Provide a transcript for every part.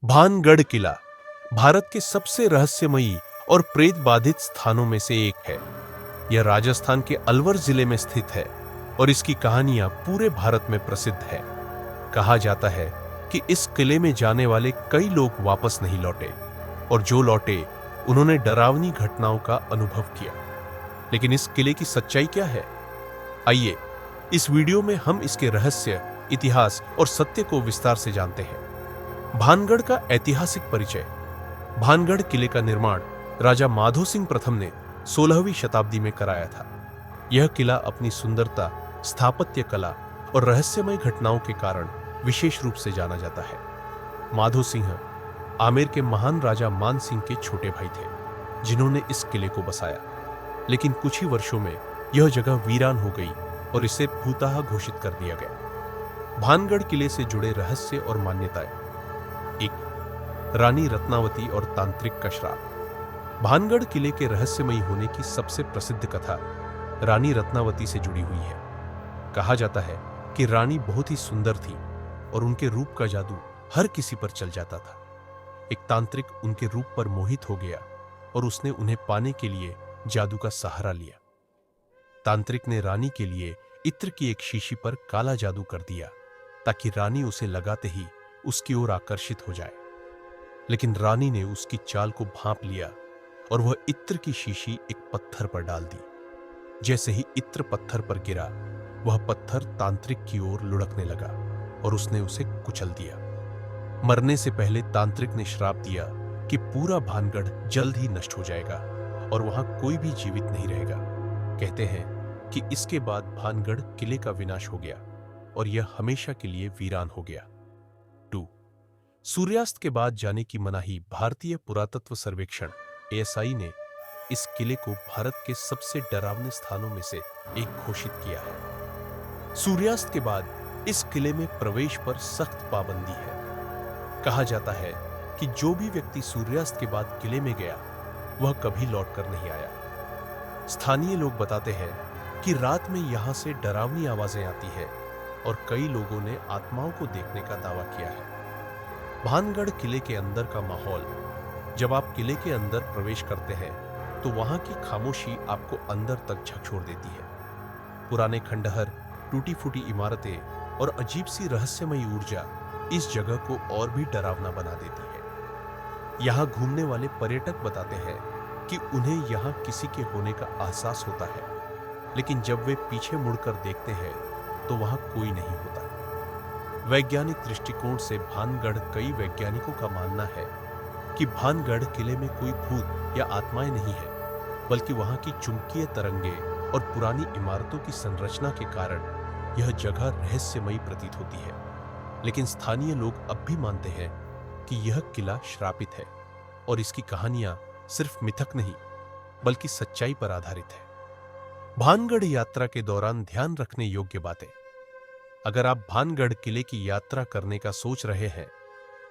भानगढ़ किला भारत के सबसे रहस्यमयी और प्रेत बाधित स्थानों में से एक है। यह राजस्थान के अलवर जिले में स्थित है और इसकी कहानियां पूरे भारत में प्रसिद्ध है। कहा जाता है कि इस किले में जाने वाले कई लोग वापस नहीं लौटे और जो लौटे उन्होंने डरावनी घटनाओं का अनुभव किया। लेकिन इस किले की सच्चाई क्या है? आइए इस वीडियो में हम इसके रहस्य, इतिहास और सत्य को विस्तार से जानते हैं। भानगढ़ का ऐतिहासिक परिचय। भानगढ़ किले का निर्माण राजा माधो सिंह प्रथम ने 16वीं शताब्दी में कराया था। यह किला अपनी सुंदरता, स्थापत्य कला और रहस्यमय घटनाओं के कारण विशेष रूप से जाना जाता है। माधो सिंह आमेर के महान राजा मान सिंह के छोटे भाई थे, जिन्होंने इस किले को बसाया। लेकिन कुछ ही वर्षों में यह जगह वीरान हो गई और इसे भूतहा घोषित कर दिया गया। भानगढ़ किले से जुड़े रहस्य और मान्यताएं। एक, रानी रत्नावती और तांत्रिक का श्राप। भानगढ़ किले के रहस्यमयी होने की सबसे प्रसिद्ध कथा रानी रत्नावती से जुड़ी हुई है। कहा जाता है कि रानी बहुत ही सुंदर थी और उनके रूप का जादू हर किसी पर चल जाता था। एक तांत्रिक उनके रूप पर मोहित हो गया और उसने उन्हें पाने के लिए जादू का सहारा लिया। तांत्रिक ने रानी के लिए इत्र की एक शीशी पर काला जादू कर दिया ताकि रानी उसे लगाते ही उसकी ओर आकर्षित हो जाए। लेकिन रानी ने उसकी चाल को भांप लिया और वह इत्र की शीशी एक पत्थर पर डाल दी। जैसे ही इत्र पत्थर पर गिरा, वह पत्थर तांत्रिक की ओर लुढ़कने लगा और उसने उसे कुचल दिया। मरने से पहले तांत्रिक ने श्राप दिया कि पूरा भानगढ़ जल्द ही नष्ट हो जाएगा और वहां कोई भी जीवित नहीं रहेगा। कहते हैं कि इसके बाद भानगढ़ किले का विनाश हो गया और यह हमेशा के लिए वीरान हो गया। 2. सूर्यास्त के बाद जाने की मनाही। भारतीय पुरातत्व सर्वेक्षण ASI ने इस किले को भारत के सबसे डरावने स्थानों में से एक घोषित किया है। सूर्यास्त के बाद इस किले में प्रवेश पर सख्त पाबंदी है। कहा जाता है कि जो भी व्यक्ति सूर्यास्त के बाद किले में गया, वह कभी लौटकर नहीं आया। स्थानीय लोग बताते हैं कि रात में यहां से डरावनी आवाजें आती है और कई लोगों ने आत्माओं को देखने का दावा किया है। भानगढ़ किले के अंदर का माहौल। जब आप किले के अंदर प्रवेश करते हैं तो वहां की खामोशी आपको अंदर तक झकझोर देती है। पुराने खंडहर, टूटी फूटी इमारतें और अजीब सी रहस्यमयी ऊर्जा इस जगह को और भी डरावना बना देती है। यहां घूमने वाले पर्यटक बताते हैं कि उन्हें यहां किसी के होने का एहसास होता है, लेकिन जब वे पीछे मुड़कर देखते हैं तो वहां कोई नहीं होता। वैज्ञानिक दृष्टिकोण से भानगढ़। कई वैज्ञानिकों का मानना है कि भानगढ़ किले में कोई भूत या आत्माएं नहीं है, बल्कि वहां की चुंबकीय तरंगे और पुरानी इमारतों की संरचना के कारण यह जगह रहस्यमयी प्रतीत होती है। लेकिन स्थानीय लोग अब भी मानते हैं कि यह किला श्रापित है और इसकी कहानियां सिर्फ मिथक नहीं, बल्कि सच्चाई पर आधारित है। भानगढ़ यात्रा के दौरान ध्यान रखने योग्य बातें। अगर आप भानगढ़ किले की यात्रा करने का सोच रहे हैं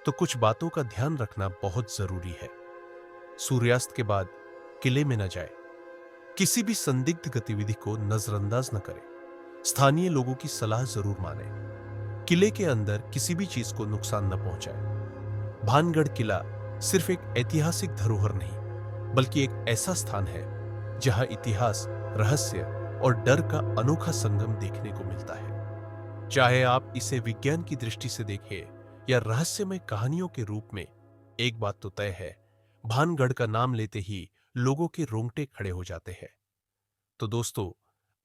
तो कुछ बातों का ध्यान रखना बहुत जरूरी है। सूर्यास्त के बाद किले में न जाए। किसी भी संदिग्ध गतिविधि को नजरअंदाज न करें। स्थानीय लोगों की सलाह जरूर माने। किले के अंदर किसी भी चीज को नुकसान न पहुंचाए। भानगढ़ किला सिर्फ एक ऐतिहासिक धरोहर नहीं, बल्कि एक ऐसा स्थान है जहां इतिहास, रहस्य और डर का अनोखा संगम देखने को मिलता है। चाहे आप इसे विज्ञान की दृष्टि से देखें या रहस्यमय कहानियों के रूप में, एक बात तो तय है, भानगढ़ का नाम लेते ही लोगों के रोंगटे खड़े हो जाते हैं। तो दोस्तों,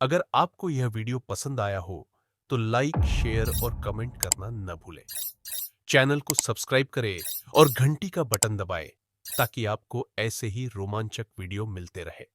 अगर आपको यह वीडियो पसंद आया हो तो लाइक, शेयर और कमेंट करना न भूलें। चैनल को सब्सक्राइब करें और घंटी का बटन दबाएं ताकि आपको ऐसे ही रोमांचक वीडियो मिलते रहे।